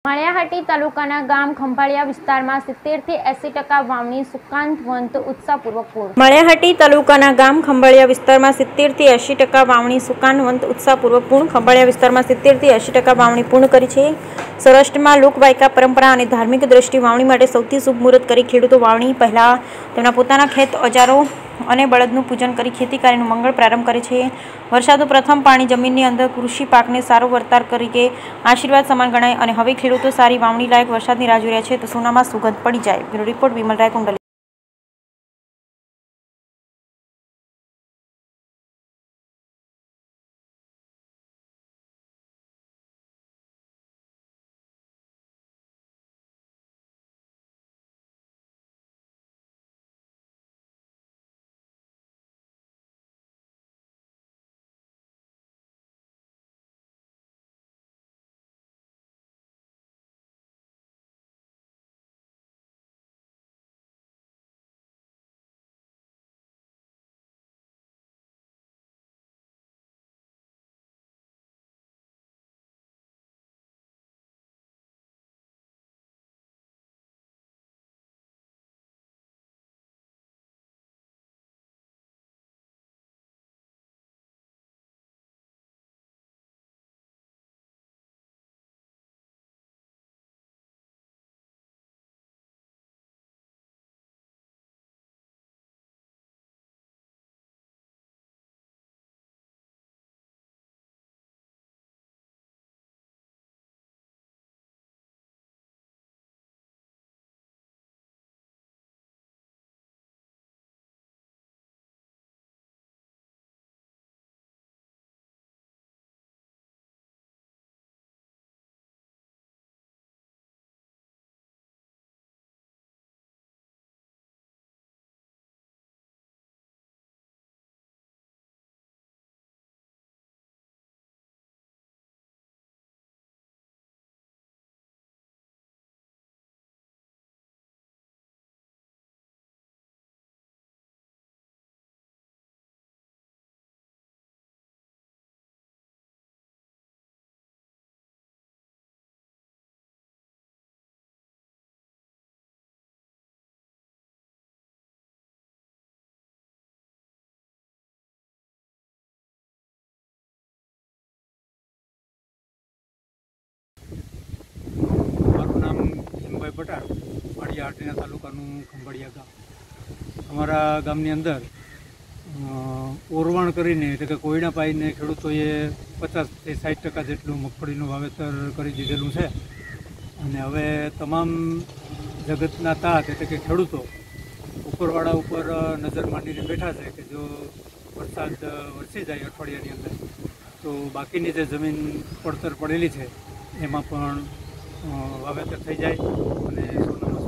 માળિયાહાટી તાલુકાના ગામ ખંભાળિયા વિસ્તારમાં 70 થી 80% વાવણી સુકાંત ઉત્સાહપૂર્વક પૂર્ણ. માળિયાહાટી તાલુકાના ગામ ખંભાળિયા વિસ્તારમાં 70 થી 80% વાવણી સુકાંત ઉત્સાહપૂર્વક પૂર્ણ. ખંભાળિયા વિસ્તારમાં 70 થી 80% વાવણી પૂર્ણ કરી છે. સૌરાષ્ટ્રમાં લોકવાયકા પરંપરા અને ધાર્મિક દ્રષ્ટિ વાવણી માટે સૌથી શુભ મુહૂર્ત કરી ખેડૂતો વાવણી પહેલા તેમના પોતાના ખેત ઓજારો અને બળદનું પૂજન કરી ખેતી કાર્યનું મંગળ પ્રારંભ કરે છે. વરસાદનું પ્રથમ પાણી જમીનની અંદર કૃષિ પાકને સારો વર્તાર કરી કે આશીર્વાદ સમાન ગણાય અને હવે ખેડૂતો સારી વાવણી લાયક વરસાદની રાહ જોઈ રહ્યા છે તો સોનામાં સુગંધ પડી જાય. બ્યુરો રિપોર્ટ વિમલ રાય કુંડલી. પટાર માળિયાહાટીના તાલુકાનું ખંભાળિયા ગામ. અમારા ગામની અંદર ઓરવાણ કરીને એટલે કે કોયડા પાઈને ખેડૂતોએ 50 થી 60% જેટલું મગફળીનું વાવેતર કરી દીધેલું છે અને હવે તમામ જગતના તાત એટલે કે ખેડૂતો ઉપરવાળા ઉપર નજર માંડીને બેઠા છે કે જો વરસાદ વરસી જાય અઠવાડિયાની અંદર તો બાકીની જે જમીન પડતર પડેલી છે એમાં પણ વાવેતર થઈ જાય અને સોનામાં